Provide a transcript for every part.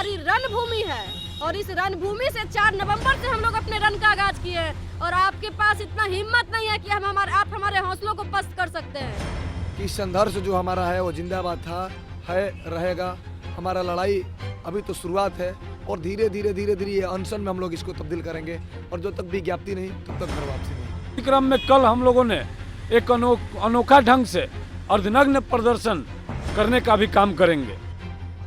हमारी रणभूमि है और इस रणभूमि से 4 नवंबर से हम लोग अपने रण का आगाज किए हैं और आपके पास इतना हिम्मत नहीं है कि आप हमारे हौसलों को पस्त कर सकते हैं। कि संघर्ष जो हमारा है वो जिंदाबाद था, है, रहेगा। हमारा लड़ाई अभी तो शुरुआत है और धीरे धीरे ये अनशन में हम लोग इसको तब्दील करेंगे और जो तक विज्ञप्ति नहीं तब तक घर वापसी नहीं। क्रम में कल हम लोगों ने एक अनोखा ढंग से अर्धनग्न प्रदर्शन करने का भी काम करेंगे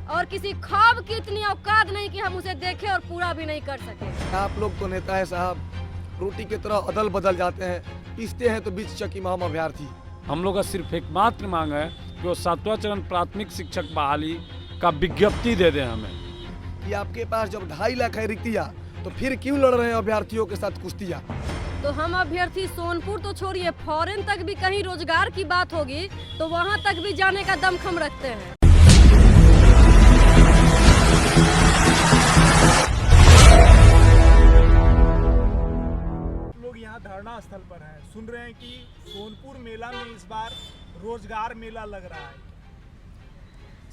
और किसी ख्वाब की इतनी औकात नहीं कि हम उसे देखें और पूरा भी नहीं कर सके। आप लोग तो नेता है साहब, रोटी की तरह अदल बदल जाते हैं, पीसते हैं तो बीच चक्की में हम अभ्यर्थी। हम लोग का सिर्फ एक मात्र मांग है कि वो 7वां चरण प्राथमिक शिक्षक बहाली का विज्ञप्ति दे दें हमें। कि आपके पास जब 2.5 लाख है रिक्तियाँ तो फिर क्यों लड़ रहे हैं अभ्यर्थियों के साथ कुश्तियाँ? तो हम अभ्यर्थी सोनपुर तो छोड़िए, फॉरेन तक भी कहीं रोजगार की बात होगी तो वहाँ तक भी जाने का दमखम रखते हैं। लोग यहाँ धरना स्थल पर हैं, सुन रहे हैं कि सोनपुर मेला में इस बार रोजगार मेला लग रहा है।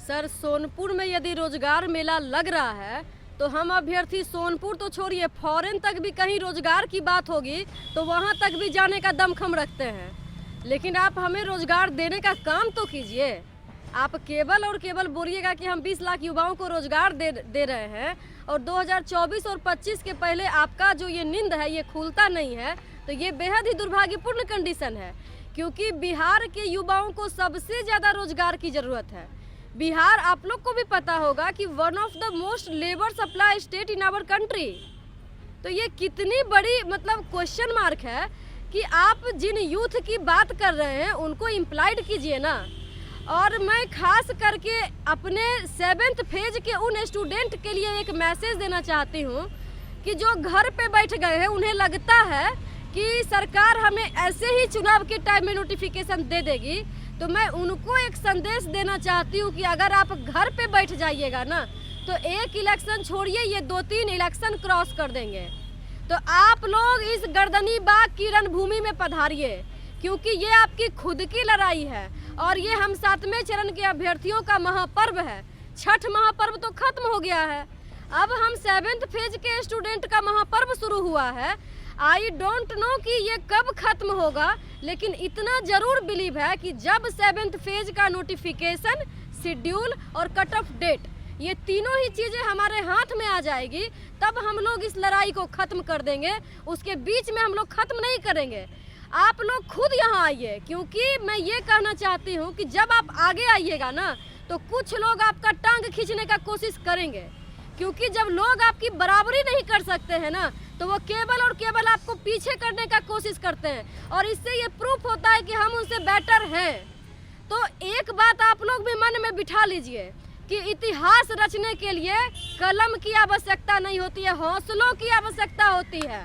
सर, सोनपुर में यदि रोजगार मेला लग रहा है तो हम अभ्यर्थी सोनपुर तो छोड़िए, फॉरेन तक भी कहीं रोजगार की बात होगी तो वहाँ तक भी जाने का दमखम रखते हैं। लेकिन आप हमें रोजगार देने का काम तो कीजिए। आप केवल और केवल बोलिएगा कि हम 20 लाख युवाओं को रोजगार दे रहे हैं और 2024 और 25 के पहले आपका जो ये नींद है ये खुलता नहीं है, तो ये बेहद ही दुर्भाग्यपूर्ण कंडीशन है। क्योंकि बिहार के युवाओं को सबसे ज़्यादा रोजगार की ज़रूरत है। बिहार, आप लोग को भी पता होगा कि one of the most labour supply state in our country. तो ये कितनी बड़ी क्वेश्चन मार्क है कि आप जिन यूथ की बात कर रहे हैं उनको इम्प्लाइड कीजिए ना। और मैं खास करके अपने 7th फेज के उन स्टूडेंट के लिए एक मैसेज देना चाहती हूँ कि जो घर पे बैठ गए हैं, उन्हें लगता है कि सरकार हमें ऐसे ही चुनाव के टाइम में नोटिफिकेशन दे देगी। तो मैं उनको एक संदेश देना चाहती हूँ कि अगर आप घर पे बैठ जाइएगा ना तो एक इलेक्शन छोड़िए, ये 2-3 इलेक्शन क्रॉस कर देंगे। तो आप लोग इस गर्दनी बाग की रणभूमि में पधारिए, क्योंकि ये आपकी खुद की लड़ाई है और ये हम 7वें चरण के अभ्यर्थियों का महापर्व है। छठ महापर्व तो खत्म हो गया है, अब हम 7th फेज के स्टूडेंट का महापर्व शुरू हुआ है। आई डोंट नो कि ये कब खत्म होगा, लेकिन इतना जरूर बिलीव है कि जब 7th फेज का नोटिफिकेशन, शेड्यूल और कट ऑफ डेट, ये तीनों ही चीज़ें हमारे हाथ में आ जाएगी, तब हम लोग इस लड़ाई को ख़त्म कर देंगे। उसके बीच में हम लोग ख़त्म नहीं करेंगे। आप लोग खुद यहाँ आइए, क्योंकि मैं ये कहना चाहती हूँ कि जब आप आगे आइएगा ना तो कुछ लोग आपका टांग खींचने का कोशिश करेंगे, क्योंकि जब लोग आपकी बराबरी नहीं कर सकते हैं ना तो वो केवल और केवल आपको पीछे करने का कोशिश करते हैं और इससे ये प्रूफ होता है कि हम उनसे बेटर हैं। तो एक बात आप लोग भी मन में बिठा लीजिए कि इतिहास रचने के लिए कलम की आवश्यकता नहीं होती है, हौसलों की आवश्यकता होती है।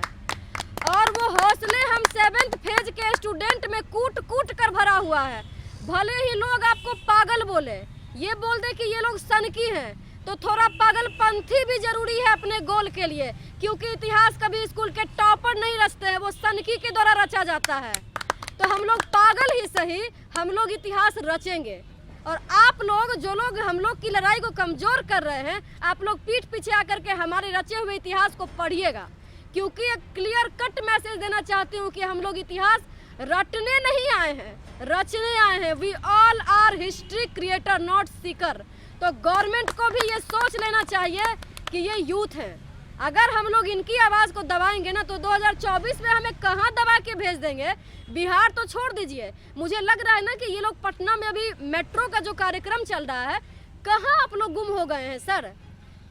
और वो हौसले हम 7th फेज के स्टूडेंट में कूट कूट कर भरा हुआ है। भले ही लोग आपको पागल बोले, ये बोल दे कि ये लोग सनकी हैं, तो थोड़ा पागलपंथी भी जरूरी है अपने गोल के लिए, क्योंकि इतिहास कभी स्कूल के टॉपर नहीं रचते हैं, वो सनकी के द्वारा रचा जाता है। तो हम लोग पागल ही सही, हम लोग इतिहास रचेंगे। और आप लोग, जो लोग हम लोग की लड़ाई को कमजोर कर रहे हैं, आप लोग पीठ पीछे आकर के हमारे रचे हुए इतिहास को पढ़िएगा, क्योंकि एक क्लियर कट मैसेज देना चाहती हूँ कि हम लोग इतिहास रटने नहीं आए हैं, रचने आए हैं। We all are history creator not seeker. तो गवर्नमेंट को भी ये सोच लेना चाहिए कि ये यूथ हैं। अगर हम लोग इनकी आवाज़ को दबाएंगे ना तो 2024 में हमें कहाँ दबा के भेज देंगे। बिहार तो छोड़ दीजिए, मुझे लग रहा है ना कि ये लोग पटना में अभी मेट्रो का जो कार्यक्रम चल रहा है, कहाँ आप लोग गुम हो गए हैं सर।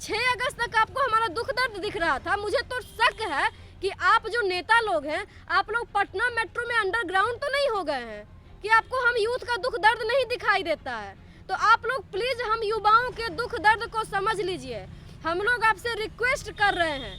6 अगस्त तक आपको हमारा दुख दर्द दिख रहा था। मुझे तो शक है कि आप जो नेता लोग हैं, आप लोग पटना मेट्रो में अंडरग्राउंड तो नहीं हो गए हैं कि आपको हम यूथ का दुख दर्द नहीं दिखाई देता है। तो आप लोग प्लीज़ हम युवाओं के दुख दर्द को समझ लीजिए। हम लोग आपसे रिक्वेस्ट कर रहे हैं,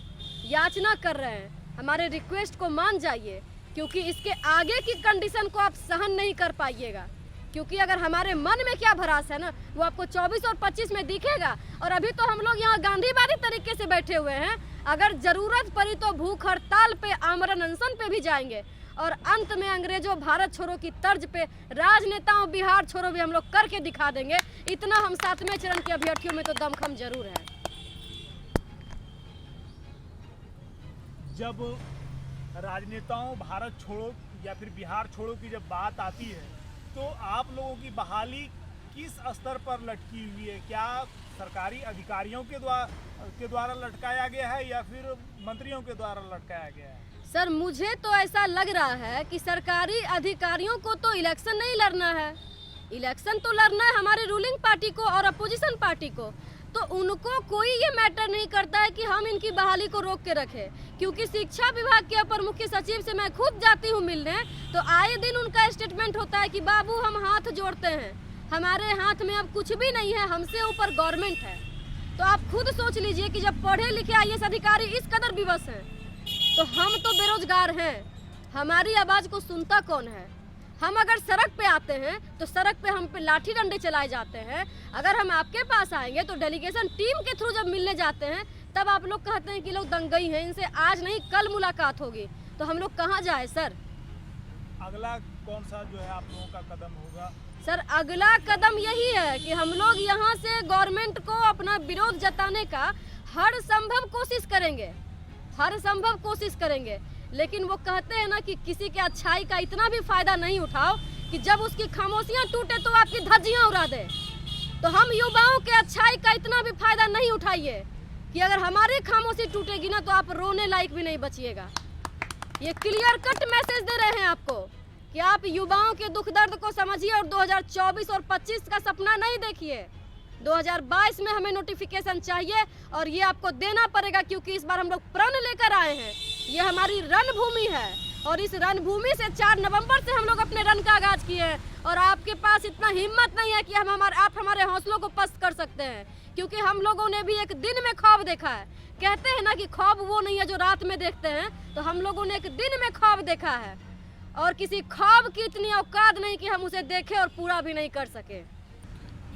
याचना कर रहे हैं, हमारे रिक्वेस्ट को मान जाइए, क्योंकि इसके आगे की कंडीशन को आप सहन नहीं कर पाइएगा। क्योंकि अगर हमारे मन में क्या भरास है ना, वो आपको 24 और 25 में दिखेगा। और अभी तो हम लोग यहाँ गांधीवादी तरीके से बैठे हुए हैं, अगर जरूरत पड़ी तो भूख हड़ताल पे, आमरण अनशन पे भी जाएंगे। और अंत में अंग्रेजों भारत छोड़ो की तर्ज पे राजनेताओं बिहार छोड़ो भी हम लोग करके दिखा देंगे। इतना हम 7वें चरण के अभ्यर्थियों में तो दमखम जरूर है। जब राजनेताओं भारत छोड़ो या फिर बिहार छोड़ो की जब बात आती है तो आप लोगों की बहाली किस स्तर पर लटकी हुई है? क्या सरकारी अधिकारियों के द्वारा लटकाया गया है या फिर मंत्रियों के द्वारा लटकाया गया है? सर मुझे तो ऐसा लग रहा है कि सरकारी अधिकारियों को तो इलेक्शन नहीं लड़ना है, इलेक्शन तो लड़ना है हमारे रूलिंग पार्टी को और अपोजिशन पार्टी को। तो उनको कोई ये मैटर नहीं करता है कि हम इनकी बहाली को रोक के रखें, क्योंकि शिक्षा विभाग के अपर मुख्य सचिव से मैं खुद जाती हूँ मिलने, तो आए दिन उनका स्टेटमेंट होता है कि बाबू हम हाथ जोड़ते हैं, हमारे हाथ में अब कुछ भी नहीं है, हमसे ऊपर गवर्नमेंट है। तो आप खुद सोच लीजिए कि जब पढ़े लिखे IAS अधिकारी इस कदर विवश हैं, तो हम तो बेरोजगार हैं, हमारी आवाज़ को सुनता कौन है? हम अगर सड़क पे आते हैं तो सड़क पे हम पे लाठी डंडे चलाए जाते हैं। अगर हम आपके पास आएंगे तो डेलीगेशन टीम के थ्रू जब मिलने जाते हैं तब आप लोग कहते हैं कि लोग दंगई हैं, इनसे आज नहीं कल मुलाकात होगी। तो हम लोग कहाँ जाए सर? अगला कौन सा जो है आप लोगों का कदम होगा? सर अगला कदम यही है कि हम लोग यहाँ से गवर्नमेंट को अपना विरोध जताने का हर संभव कोशिश करेंगे, हर संभव कोशिश करेंगे। लेकिन वो कहते हैं ना कि किसी के अच्छाई का इतना भी फायदा नहीं उठाओ कि जब उसकी खामोशियाँ टूटे तो आपकी धज्जियाँ उड़ा दे। तो हम युवाओं के अच्छाई का इतना भी फायदा नहीं उठाइए कि अगर हमारी खामोशी टूटेगी ना तो आप रोने लायक भी नहीं बचिएगा। ये क्लियर कट मैसेज दे रहे हैं आपको कि आप युवाओं के दुख दर्द को समझिए और 2024 और 25 का सपना नहीं देखिए। 2022 में हमें नोटिफिकेशन चाहिए और ये आपको देना पड़ेगा, क्योंकि इस बार हम लोग प्रण लेकर आए हैं। ये हमारी रणभूमि है और इस रणभूमि से 4 नवंबर से हम लोग अपने रण का आगाज किए हैं। और आपके पास इतना हिम्मत नहीं है कि आप हमारे हौसलों को पस्त कर सकते हैं, क्योंकि हम लोगों ने भी एक दिन में ख्वाब देखा है। कहते हैं ना कि ख्वाब वो नहीं है जो रात में देखते हैं, तो हम लोगों ने एक दिन में ख्वाब देखा है और किसी ख्वाब की इतनी औकात नहीं कि हम उसे देखें और पूरा भी नहीं कर सके।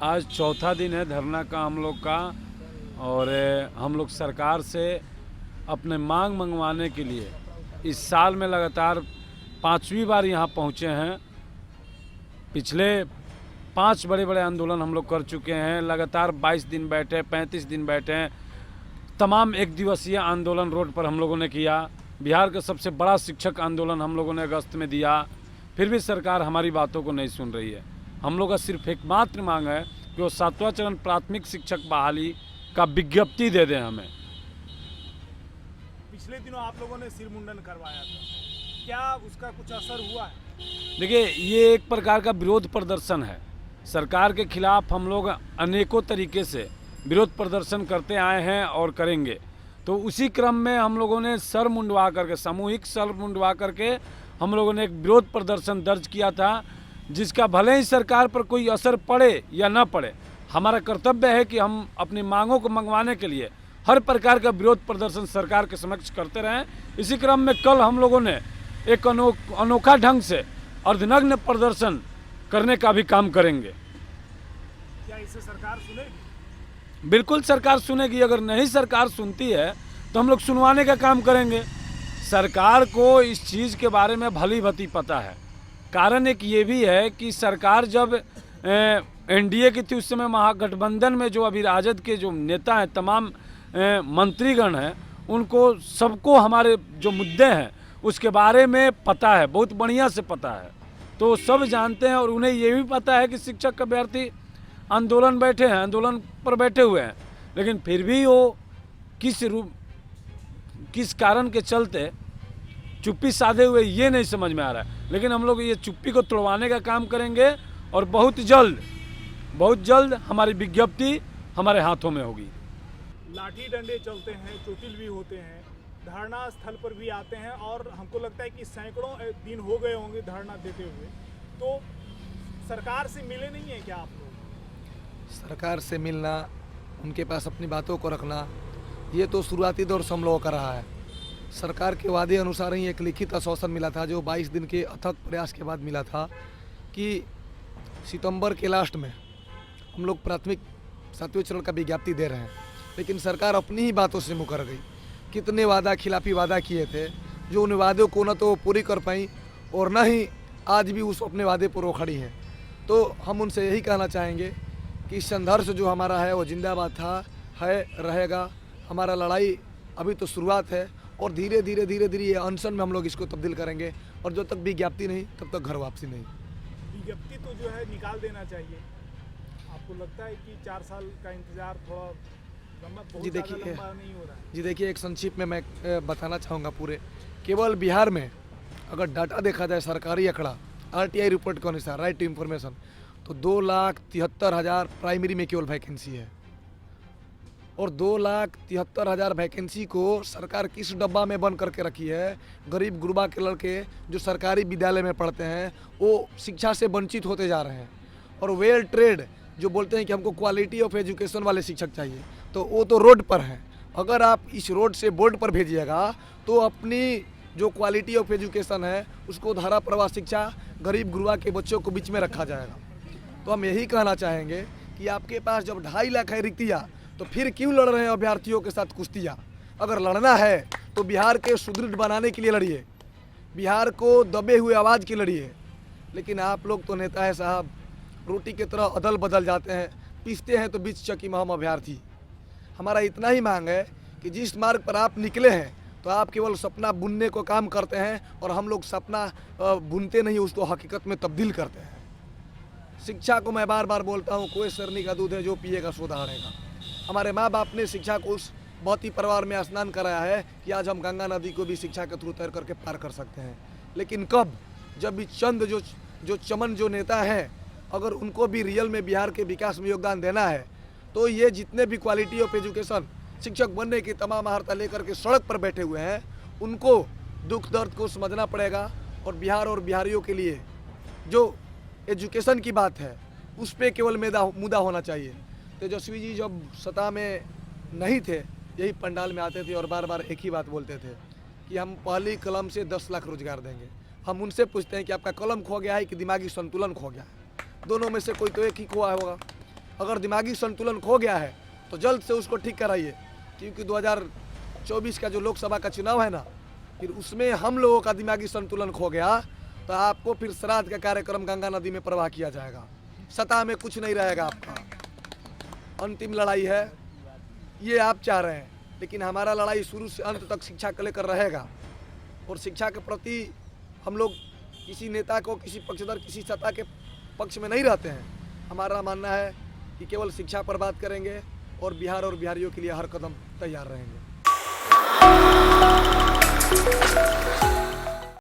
आज चौथा दिन है धरना का हम लोग का, और हम लोग सरकार से अपने मांग मंगवाने के लिए इस साल में लगातार 5वीं बार यहाँ पहुँचे हैं। पिछले 5 बड़े बड़े आंदोलन हम लोग कर चुके हैं, लगातार 22 दिन बैठे, 35 दिन बैठे, तमाम एक दिवसीय आंदोलन रोड पर हम लोगों ने किया। बिहार का सबसे बड़ा शिक्षक आंदोलन हम लोगों ने अगस्त में दिया, फिर भी सरकार हमारी बातों को नहीं सुन रही है। हम लोग का सिर्फ एकमात्र मांग है कि वो 7वां चरण प्राथमिक शिक्षक बहाली का विज्ञप्ति दे दें हमें। पिछले दिनों आप लोगों ने सिर मुंडन करवाया था, क्या उसका कुछ असर हुआ है? देखिए, ये एक प्रकार का विरोध प्रदर्शन है। सरकार के खिलाफ हम लोग अनेकों तरीके से विरोध प्रदर्शन करते आए हैं और करेंगे। तो उसी क्रम में हम लोगों ने सर मुंडवा करके, सामूहिक सर मुंडवा करके हम लोगों ने एक विरोध प्रदर्शन दर्ज किया था, जिसका भले ही सरकार पर कोई असर पड़े या ना पड़े, हमारा कर्तव्य है कि हम अपनी मांगों को मंगवाने के लिए हर प्रकार का विरोध प्रदर्शन सरकार के समक्ष करते रहें। इसी क्रम में कल हम लोगों ने एक अनोखा ढंग से अर्धनग्न प्रदर्शन करने का भी काम करेंगे। क्या इसे सरकार सुनेगी? बिल्कुल सरकार सुनेगी। अगर नहीं सरकार सुनती है तो हम लोग सुनवाने का काम करेंगे। सरकार को इस चीज़ के बारे में भली भांति पता है। कारण एक ये भी है कि सरकार जब NDA की थी उस समय महागठबंधन में जो अभी राजद के जो नेता हैं, तमाम मंत्रीगण हैं, उनको सबको हमारे जो मुद्दे हैं उसके बारे में पता है, बहुत बढ़िया से पता है। तो सब जानते हैं और उन्हें ये भी पता है कि शिक्षक अभ्यर्थी आंदोलन पर बैठे हुए हैं, लेकिन फिर भी वो किस कारण के चलते चुप्पी साधे हुए ये नहीं समझ में आ रहा है। लेकिन हम लोग ये चुप्पी को तोड़वाने का काम करेंगे और बहुत जल्द हमारी विज्ञप्ति हमारे हाथों में होगी। लाठी डंडे चलते हैं, चोटिल भी होते हैं, धरना स्थल पर भी आते हैं और हमको लगता है कि सैकड़ों दिन हो गए होंगे धरना देते हुए। तो सरकार से मिले नहीं है क्या आप लोग? सरकार से मिलना, उनके पास अपनी बातों को रखना, ये तो शुरुआती दौर से हम लोगों का रहा है। सरकार के वादे अनुसार ही एक लिखित आश्वासन मिला था, जो 22 दिन के अथक प्रयास के बाद मिला था कि सितंबर के लास्ट में हम लोग प्राथमिक 7वें चरण का विज्ञप्ति दे रहे हैं। लेकिन सरकार अपनी ही बातों से मुकर गई। कितने वादा खिलाफी वादा किए थे, जो उन वादों को न तो पूरी कर पाई और न ही आज भी उस अपने वादे पर वो खड़ी हैं। तो हम उनसे यही कहना चाहेंगे कि संघर्ष जो हमारा है वो जिंदाबाद था, है, रहेगा। हमारा लड़ाई अभी तो शुरुआत है और धीरे धीरे धीरे धीरे ये अनशन में हम लोग इसको तब्दील करेंगे और जब तक विज्ञप्ति नहीं तब तक घर वापसी नहीं। विज्ञप्ति तो जो है निकाल देना चाहिए। आपको लगता है कि 4 साल का इंतजार थोड़ा लंबा, बहुत जी ज़्यादा देखिए, लंबा नहीं हो रहा है? जी देखिए, एक संक्षिप्त में मैं बताना चाहूँगा पूरे केवल बिहार में अगर डाटा देखा जाए सरकारी आंकड़ा RTI रिपोर्ट के अनुसार राइट टू इन्फॉर्मेशन तो 2,73,000 प्राइमरी में केवल वैकेंसी है और 2,73,000 वैकेंसी को सरकार किस डब्बा में बंद करके रखी है। गरीब गुरबा के लड़के जो सरकारी विद्यालय में पढ़ते हैं वो शिक्षा से वंचित होते जा रहे हैं और वेल ट्रेड जो बोलते हैं कि हमको क्वालिटी ऑफ एजुकेशन वाले शिक्षक चाहिए तो वो तो रोड पर हैं। अगर आप इस रोड से बोर्ड पर भेजिएगा तो अपनी जो क्वालिटी ऑफ एजुकेशन है उसको धारा प्रवाह शिक्षा गरीब गुरबा के बच्चों को बीच में रखा जाएगा। तो हम यही कहना चाहेंगे कि आपके पास जब 2.5 लाख है रिक्तियाँ तो फिर क्यों लड़ रहे हैं अभ्यर्थियों के साथ कुश्तियाँ। अगर लड़ना है तो बिहार के सुदृढ़ बनाने के लिए लड़िए, बिहार को दबे हुए आवाज़ की लड़िए। लेकिन आप लोग तो नेता है साहब, रोटी की तरह अदल बदल जाते हैं, पीसते हैं तो बीच चक्की में हम अभ्यर्थी। हमारा इतना ही मांग है कि जिस मार्ग पर आप निकले हैं तो आप केवल सपना बुनने को काम करते हैं और हम लोग सपना बुनते नहीं, उसको हकीकत में तब्दील करते हैं। शिक्षा को मैं बार बार बोलता हूँ, कोई सरनी का दूध है जो पिएगा सो दहाड़ेगा। हमारे माँ बाप ने शिक्षा को उस बहुत ही परिवार में स्नान कराया है कि आज हम गंगा नदी को भी शिक्षा के थ्रू तैर करके पार कर सकते हैं। लेकिन कब, जब भी चंद जो चमन जो नेता हैं अगर उनको भी रियल में बिहार के विकास में योगदान देना है तो ये जितने भी क्वालिटी ऑफ एजुकेशन शिक्षक बनने की तमाम महारता लेकर के सड़क पर बैठे हुए हैं उनको दुख दर्द को समझना पड़ेगा और बिहार और बिहारियों के लिए जो एजुकेशन की बात है उस पर केवल मुद्दा होना चाहिए। तेजस्वी जी जब सत्ता में नहीं थे यही पंडाल में आते थे और बार बार एक ही बात बोलते थे कि हम पहली कलम से 10 लाख रोजगार देंगे। हम उनसे पूछते हैं कि आपका कलम खो गया है कि दिमागी संतुलन खो गया है? दोनों में से कोई तो एक ही खोआ होगा। अगर दिमागी संतुलन खो गया है तो जल्द से उसको ठीक कराइए, क्योंकि 2024 का जो लोकसभा का चुनाव है ना, फिर उसमें हम लोगों का दिमागी संतुलन खो गया तो आपको फिर श्राद्ध का कार्यक्रम गंगा नदी में प्रवाह किया जाएगा। सत्ता में कुछ नहीं रहेगा आपका। अंतिम लड़ाई है ये आप चाह रहे हैं, लेकिन हमारा लड़ाई शुरू से अंत तक शिक्षा को लेकर रहेगा और शिक्षा के प्रति हम लोग किसी नेता को, किसी पक्षधर, किसी सत्ता के पक्ष में नहीं रहते हैं। हमारा मानना है कि केवल शिक्षा पर बात करेंगे और बिहार और बिहारियों के लिए हर कदम तैयार रहेंगे।